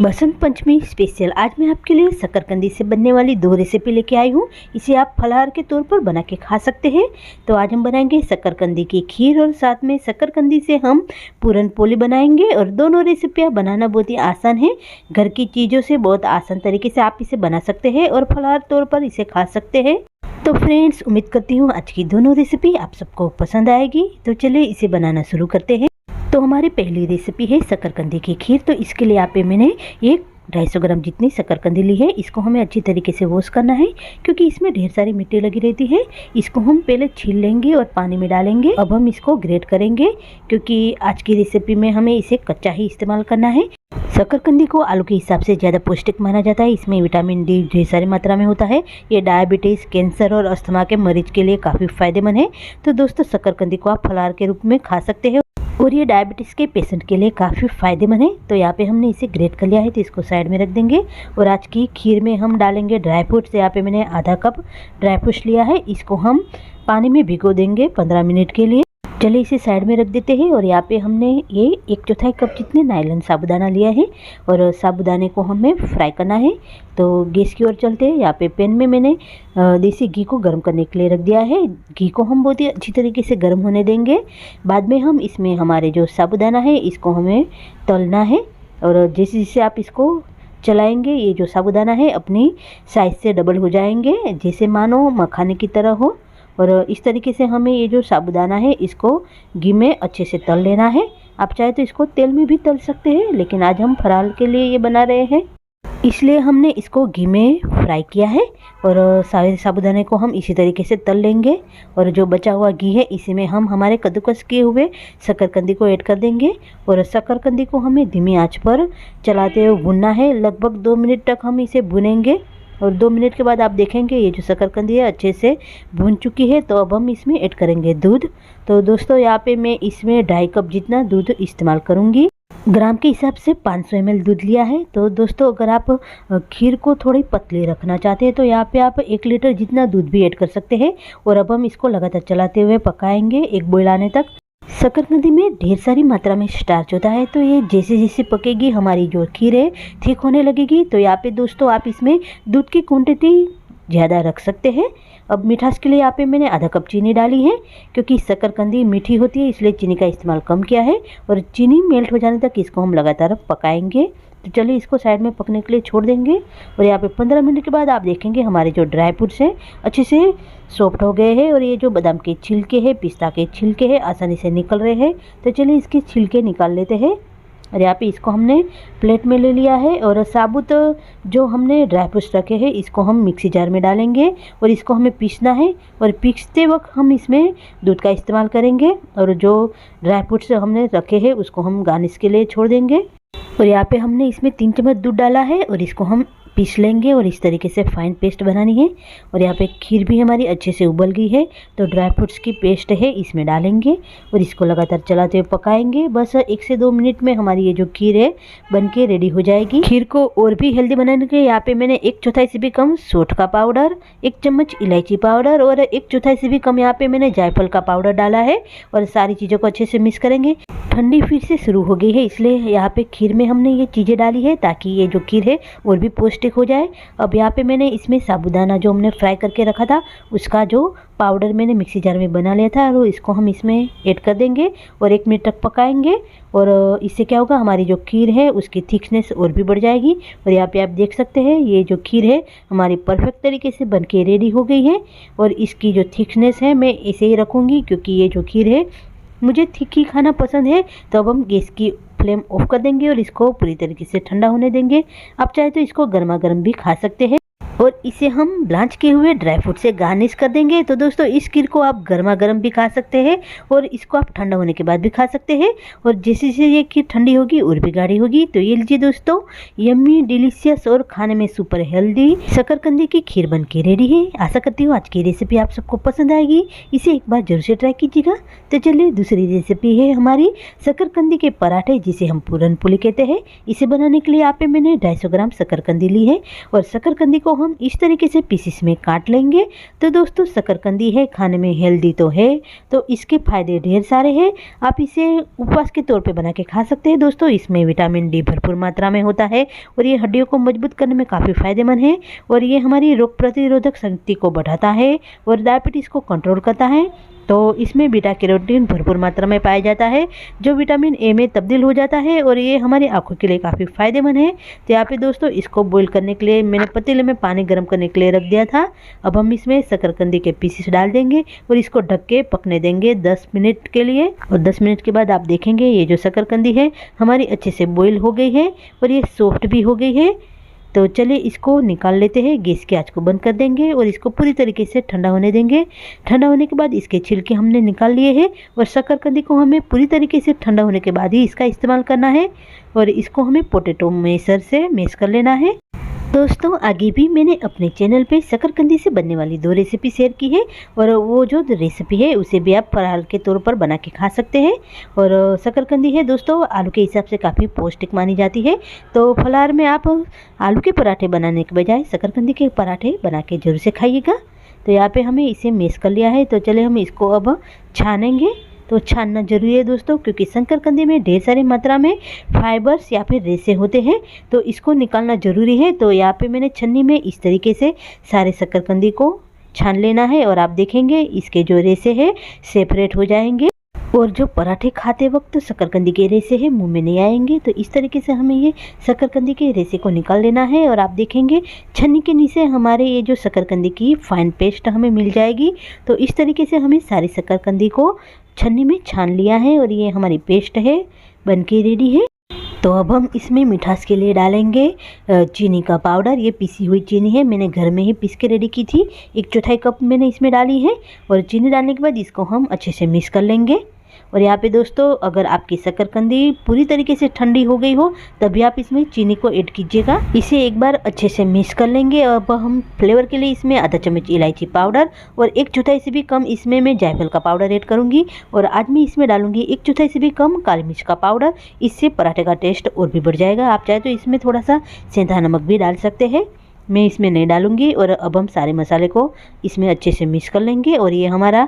Basant Panchami special आज मैं आपके लिए शकरकंदी से बनने वाली 2 रेसिपी लेके आई हूँ। इसे आप फलाहार के तौर पर बना के खा सकते हैं। तो आज हम बनाएंगे शकरकंदी की खीर और साथ में शकरकंदी से हम पूरन पोली बनाएंगे। और दोनों रेसिपियाँ बनाना बहुत ही आसान है। घर की चीज़ों से बहुत आसान तरीके से आप इसे बना सकते हैं और फलाहार तौर पर इसे खा सकते हैं। तो फ्रेंड्स, उम्मीद करती हूँ आज की दोनों रेसिपी आप सबको पसंद आएगी। तो चलिए इसे बनाना शुरू करते हैं। तो हमारी पहली रेसिपी है शकरकंदी की खीर। तो इसके लिए यहाँ पे मैंने एक 250 ग्राम जितनी शकरकंदी ली है। इसको हमें अच्छी तरीके से वॉश करना है क्योंकि इसमें ढेर सारी मिट्टी लगी रहती है। इसको हम पहले छील लेंगे और पानी में डालेंगे। अब हम इसको ग्रेट करेंगे क्योंकि आज की रेसिपी में हमें इसे कच्चा ही इस्तेमाल करना है। शकरकंदी को आलू के हिसाब से ज़्यादा पौष्टिक माना जाता है। इसमें विटामिन डी ढेर सारी मात्रा में होता है। ये डायबिटीज़, कैंसर और अस्थमा के मरीज के लिए काफ़ी फायदेमंद है। तो दोस्तों, शकरकंदी को आप फलाहार के रूप में खा सकते हैं और ये डायबिटीज़ के पेशेंट के लिए काफ़ी फ़ायदेमंद है। तो यहाँ पे हमने इसे ग्रेट कर लिया है, तो इसको साइड में रख देंगे। और आज की खीर में हम डालेंगे ड्राई फ्रूट्स। यहाँ पे मैंने आधा कप ड्राई फ्रूट्स लिया है। इसको हम पानी में भिगो देंगे 15 मिनट के लिए। चलिए इसे साइड में रख देते हैं। और यहाँ पे हमने ये 1/4 कप जितने नायलन साबुदाना लिया है और साबुदाने को हमें फ्राई करना है। तो गैस की ओर चलते हैं। यहाँ पे पैन में मैंने देसी घी को गर्म करने के लिए रख दिया है। घी को हम बहुत ही अच्छी तरीके से गर्म होने देंगे। बाद में हम इसमें हमारे जो साबुदाना है इसको हमें तलना है। और जैसे जैसे आप इसको चलाएंगे, ये जो साबुदाना है अपनी साइज़ से डबल हो जाएंगे, जैसे मानो मखाने की तरह हो। और इस तरीके से हमें ये जो साबुदाना है इसको घी में अच्छे से तल लेना है। आप चाहे तो इसको तेल में भी तल सकते हैं, लेकिन आज हम फराल के लिए ये बना रहे हैं, इसलिए हमने इसको घी में फ्राई किया है। और सारे साबुदाने को हम इसी तरीके से तल लेंगे। और जो बचा हुआ घी है इसी में हम हमारे कद्दूकस किए हुए शकरकंदी को ऐड कर देंगे। और शकरकंदी को हमें धीमी आंच पर चलाते हुए भूनना है। लगभग 2 मिनट तक हम इसे भूनेंगे। और 2 मिनट के बाद आप देखेंगे ये जो शकरकंदी है अच्छे से भून चुकी है। तो अब हम इसमें ऐड करेंगे दूध। तो दोस्तों, यहाँ पे मैं इसमें 2.5 कप जितना दूध इस्तेमाल करूँगी। ग्राम के हिसाब से 500 ml दूध लिया है। तो दोस्तों, अगर आप खीर को थोड़ी पतली रखना चाहते हैं तो यहाँ पे आप 1 लीटर जितना दूध भी ऐड कर सकते हैं। और अब हम इसको लगातार चलाते हुए पकाएंगे एक बॉयल आने तक। शकरकंदी में ढेर सारी मात्रा में स्टार्च होता है, तो ये जैसे जैसे पकेगी हमारी जो खीर है ठीक होने लगेगी। तो यहाँ पे दोस्तों, आप इसमें दूध की क्वांटिटी ज़्यादा रख सकते हैं। अब मिठास के लिए यहाँ पे मैंने आधा कप चीनी डाली है क्योंकि शकरकंदी मीठी होती है, इसलिए चीनी का इस्तेमाल कम किया है। और चीनी मेल्ट हो जाने तक इसको हम लगातार पकाएंगे। तो चलिए इसको साइड में पकने के लिए छोड़ देंगे। और यहाँ पे 15 मिनट के बाद आप देखेंगे हमारे जो ड्राई फ्रूट्स हैं अच्छे से सॉफ्ट हो गए हैं। और ये जो बादाम के छिलके हैं, पिस्ता के छिलके हैं, आसानी से निकल रहे हैं। तो चलिए इसके छिलके निकाल लेते हैं। और यहाँ पे इसको हमने प्लेट में ले लिया है। और साबुत जो हमने ड्राई फ्रूट्स रखे हैं इसको हम मिक्सी जार में डालेंगे और इसको हमें पीसना है। और पीसते वक्त हम इसमें दूध का इस्तेमाल करेंगे। और जो ड्राई फ्रूट्स हमने रखे हैं उसको हम गार्निश के लिए छोड़ देंगे। और यहाँ पे हमने इसमें 3 चम्मच दूध डाला है और इसको हम पीस लेंगे। और इस तरीके से फाइन पेस्ट बनानी है। और यहाँ पे खीर भी हमारी अच्छे से उबल गई है। तो ड्राई फ्रूट्स की पेस्ट है इसमें डालेंगे और इसको लगातार चलाते हुए पकाएंगे। बस 1 से 2 मिनट में हमारी ये जो खीर है बनके रेडी हो जाएगी। खीर को और भी हेल्दी बनाने के लिए यहाँ पे मैंने 1/4 से भी कम सौंठ का पाउडर, 1 चम्मच इलायची पाउडर और 1/4 से भी कम यहाँ पे मैंने जायफल का पाउडर डाला है। और सारी चीज़ों को अच्छे से मिक्स करेंगे। ठंडी फिर से शुरू हो गई है, इसलिए यहाँ पे खीर में हमने ये चीज़ें डाली है ताकि ये जो खीर है और भी पौष्टिक हो जाए। अब यहाँ पे मैंने इसमें साबुदाना जो हमने फ्राई करके रखा था उसका जो पाउडर मैंने मिक्सी जार में बना लिया था, और इसको हम इसमें ऐड कर देंगे और 1 मिनट तक पकाएंगे। और इससे क्या होगा, हमारी जो खीर है उसकी थिकनेस और भी बढ़ जाएगी। और यहाँ पे आप देख सकते हैं ये जो खीर है हमारी परफेक्ट तरीके से बनके रेडी हो गई है। और इसकी जो थिकनेस है मैं इसे ही रखूँगी क्योंकि ये जो खीर है मुझे थिक ही खाना पसंद है। तो अब हम गैस की फ्लेम ऑफ कर देंगे और इसको पूरी तरीके से ठंडा होने देंगे। आप चाहे तो इसको गर्मा गर्म भी खा सकते हैं। और इसे हम ब्लांच किए हुए ड्राई फ्रूट से गार्निश कर देंगे। तो दोस्तों, इस खीर को आप गर्मा गर्म भी खा सकते हैं और इसको आप ठंडा होने के बाद भी खा सकते हैं। और जैसे जैसे ये खीर ठंडी होगी और भी गाढ़ी होगी। तो ये लीजिए दोस्तों, यम्मी, डिलीशियस और खाने में सुपर हेल्दी शकरकंदी की खीर बन के रेडी है। आशा करती हूँ आज की रेसिपी आप सबको पसंद आएगी। इसे एक बार जरूर से ट्राई कीजिएगा। तो चलिए दूसरी रेसिपी है हमारी शकरकंदी के पराठे, जिसे हम पूरन पोली कहते हैं। इसे बनाने के लिए यहाँ पे मैंने 250 ग्राम शकरकंदी ली है। और शकरकंदी को हम इस तरीके से पीसेस में काट लेंगे। तो दोस्तों शकरकंदी है, खाने में हेल्दी तो है, तो इसके फायदे ढेर सारे हैं। आप इसे उपवास के तौर पे बना के खा सकते हैं दोस्तों। इसमें विटामिन डी भरपूर मात्रा में होता है और ये हड्डियों को मजबूत करने में काफ़ी फायदेमंद है और ये हमारी रोग प्रतिरोधक शक्ति को बढ़ाता है और डायबिटीज़ को कंट्रोल करता है। तो इसमें बीटा कैरोटीन भरपूर मात्रा में पाया जाता है जो विटामिन ए में तब्दील हो जाता है और ये हमारी आंखों के लिए काफ़ी फायदेमंद है। तो यहाँ पे दोस्तों इसको बॉईल करने के लिए मैंने पतीले में पानी गर्म करने के लिए रख दिया था। अब हम इसमें शकरकंदी के पीसेस डाल देंगे और इसको ढक के पकने देंगे 10 मिनट के लिए। और 10 मिनट के बाद आप देखेंगे ये जो शकरकंदी है हमारी अच्छे से बॉईल हो गई है और ये सॉफ्ट भी हो गई है। तो चलिए इसको निकाल लेते हैं। गैस की आंच को बंद कर देंगे और इसको पूरी तरीके से ठंडा होने देंगे। ठंडा होने के बाद इसके छिलके हमने निकाल लिए हैं और शकरकंदी को हमें पूरी तरीके से ठंडा होने के बाद ही इसका इस्तेमाल करना है और इसको हमें पोटैटो मैशर से मैश कर लेना है। दोस्तों आगे भी मैंने अपने चैनल पे शकरकंदी से बनने वाली 2 रेसिपी शेयर की है और वो जो रेसिपी है उसे भी आप फराल के तौर पर बना के खा सकते हैं। और शकरकंदी है दोस्तों आलू के हिसाब से काफ़ी पौष्टिक मानी जाती है। तो फलाहार में आप आलू के पराठे बनाने के बजाय शकरकंदी के पराठे बना के जरूर से खाइएगा। तो यहाँ पे हमें इसे मैश कर लिया है। तो चले हम इसको अब छानेंगे। तो छानना जरूरी है दोस्तों क्योंकि शकरकंदी में ढेर सारी मात्रा में फाइबर्स या फिर रेशे होते हैं तो इसको निकालना जरूरी है। तो यहाँ पे मैंने छन्नी में इस तरीके से सारे शकरकंदी को छान लेना है और आप देखेंगे इसके जो रेशे हैं सेपरेट हो जाएंगे और जो पराठे खाते वक्त शकरकंदी के रेशे हैं मुंह में नहीं आएंगे। तो इस तरीके से हमें ये शकरकंदी के रेशे को निकाल लेना है और आप देखेंगे छन्नी के नीचे हमारे ये जो शकरकंदी की फाइन पेस्ट हमें मिल जाएगी। तो इस तरीके से हमें सारी शकरकंदी को छन्नी में छान लिया है और ये हमारी पेस्ट है बनके रेडी है। तो अब हम इसमें मिठास के लिए डालेंगे चीनी का पाउडर। ये पिसी हुई चीनी है, मैंने घर में ही पीस के रेडी की थी। 1/4 कप मैंने इसमें डाली है और चीनी डालने के बाद इसको हम अच्छे से मिक्स कर लेंगे। और यहाँ पे दोस्तों अगर आपकी शकरकंदी पूरी तरीके से ठंडी हो गई हो तभी आप इसमें चीनी को ऐड कीजिएगा। इसे एक बार अच्छे से मिक्स कर लेंगे। अब हम फ्लेवर के लिए इसमें आधा चम्मच इलायची पाउडर और 1/4 से भी कम इसमें मैं जायफल का पाउडर ऐड करूँगी और आज मैं इसमें डालूंगी 1/4 से भी कम काली मिर्च का पाउडर। इससे पराठे का टेस्ट और भी बढ़ जाएगा। आप चाहे तो इसमें थोड़ा सा सेंधा नमक भी डाल सकते हैं, मैं इसमें नहीं डालूंगी। और अब हम सारे मसाले को इसमें अच्छे से मिक्स कर लेंगे और ये हमारा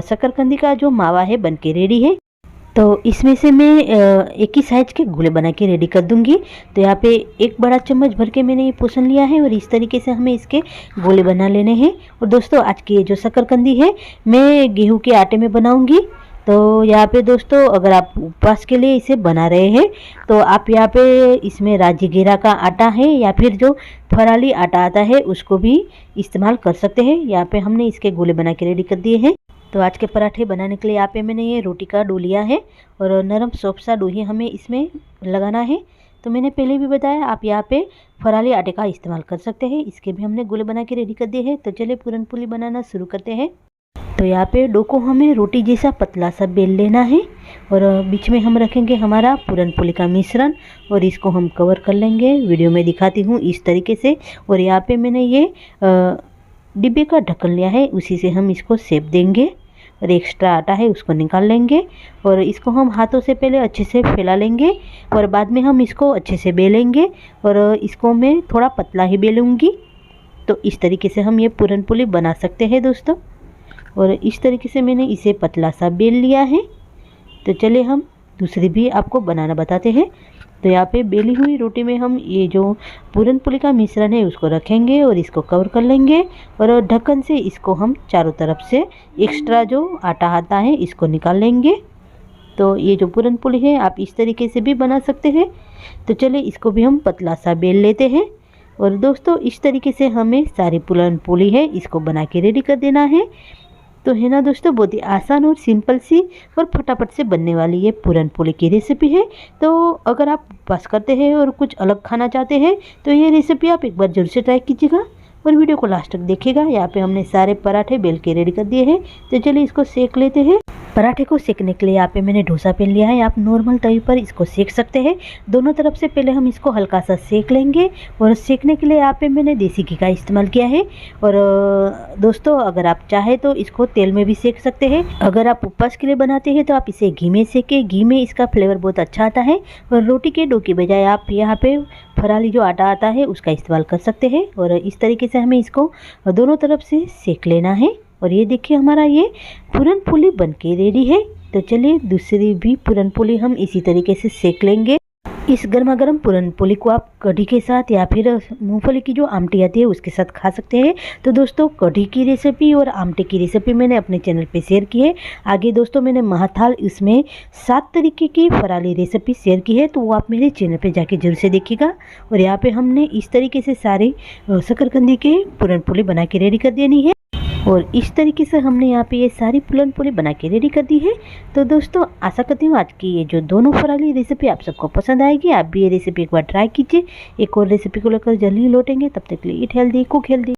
शकरकंदी का जो मावा है बनके रेडी है। तो इसमें से मैं एक ही साइज के गोले बना के रेडी कर दूंगी। तो यहाँ पे 1 बड़ा चम्मच भर के मैंने ये पोषण लिया है और इस तरीके से हमें इसके गोले बना लेने हैं। और दोस्तों आज की ये जो शकरकंदी है मैं गेहूं के आटे में बनाऊंगी। तो यहाँ पे दोस्तों अगर आप उपवास के लिए इसे बना रहे हैं तो आप यहाँ पे इसमें राजगीरा का आटा है या फिर जो फराली आटा आता है उसको भी इस्तेमाल कर सकते हैं। यहाँ पे हमने इसके गोले बना के रेडी कर दिए हैं। तो आज के पराठे बनाने के लिए यहाँ पे मैंने ये रोटी का डो लिया है और नरम सॉफ्ट सा डो ही हमें इसमें लगाना है। तो मैंने पहले भी बताया आप यहाँ पे फराली आटे का इस्तेमाल कर सकते हैं। इसके भी हमने गोले बना के रेडी कर दिए हैं। तो चलिए पूरन पोली बनाना शुरू करते हैं। तो यहाँ पे डो को हमें रोटी जैसा पतला सा बेल लेना है और बीच में हम रखेंगे हमारा पूरन पोली का मिश्रण और इसको हम कवर कर लेंगे। वीडियो में दिखाती हूँ इस तरीके से। और यहाँ पे मैंने ये डिब्बे का ढक्कन लिया है, उसी से हम इसको शेप देंगे और एक्स्ट्रा आटा है उसको निकाल लेंगे और इसको हम हाथों से पहले अच्छे से फैला लेंगे और बाद में हम इसको अच्छे से बेलेंगे और इसको मैं थोड़ा पतला ही बेलूँगी। तो इस तरीके से हम ये पूरन पोली बना सकते हैं दोस्तों। और इस तरीके से मैंने इसे पतला सा बेल लिया है। तो चलिए हम दूसरी भी आपको बनाना बताते हैं। तो यहाँ पे बेली हुई रोटी में हम ये जो पूरन पोली का मिश्रण है उसको रखेंगे और इसको कवर कर लेंगे और ढक्कन से इसको हम चारों तरफ से एक्स्ट्रा जो आटा आता है इसको निकाल लेंगे। तो ये जो पूरन पोली है आप इस तरीके से भी बना सकते हैं। तो चलिए इसको भी हम पतला सा बेल लेते हैं और दोस्तों इस तरीके से हमें सारी पूरन पोली है इसको बना के रेडी कर देना है। तो है ना दोस्तों बहुत ही आसान और सिंपल सी और फटाफट से बनने वाली ये पूरन पोली की रेसिपी है। तो अगर आप उपवास करते हैं और कुछ अलग खाना चाहते हैं तो ये रेसिपी आप एक बार जरूर से ट्राई कीजिएगा और वीडियो को लास्ट तक देखिएगा। यहाँ पे हमने सारे पराठे बेल के रेडी कर दिए हैं। तो चलिए इसको सेक लेते हैं। पराठे को सेकने के लिए यहाँ पे मैंने डोसा पैन लिया है, आप नॉर्मल तवे पर इसको सेक सकते हैं। दोनों तरफ से पहले हम इसको हल्का सा सेक लेंगे और सेकने के लिए यहाँ पे मैंने देसी घी का इस्तेमाल किया है। और दोस्तों अगर आप चाहे तो इसको तेल में भी सेक सकते हैं। अगर आप उपवास के लिए बनाते हैं तो आप इसे घी में सेकें, घी में इसका फ्लेवर बहुत अच्छा आता है। और रोटी के डो की बजाय आप यहाँ पे फराली जो आटा आता है उसका इस्तेमाल कर सकते हैं। और इस तरीके से हमें इसको दोनों तरफ से सेक लेना है। और ये देखिए हमारा ये पूरन पोली बन के रेडी है। तो चलिए दूसरी भी पूरन पोली हम इसी तरीके से सेक लेंगे। इस गर्मा गर्म पूरन पोली को आप कढ़ी के साथ या फिर मूंगफली की जो आमटी आती है उसके साथ खा सकते हैं। तो दोस्तों कढ़ी की रेसिपी और आमटी की रेसिपी मैंने अपने चैनल पे शेयर की है। आगे दोस्तों मैंने महाथाल इसमें 7 तरीके की फराली रेसिपी शेयर की है, तो वो आप मेरे चैनल पे जाके जरूर से देखिएगा। और यहाँ पे हमने इस तरीके से सारे शकरकंदी के पूरन पोली बना के रेडी कर देनी है। और इस तरीके से हमने यहाँ पे ये सारी पूरन पोली बना के रेडी कर दी है। तो दोस्तों आशा करती हूँ आज की ये जो दोनों फराली रेसिपी आप सबको पसंद आएगी। आप भी ये रेसिपी एक बार ट्राई कीजिए। एक और रेसिपी को लेकर जल्दी लौटेंगे, तब तक के लिए ईट हेल्दी कुक हेल्दी।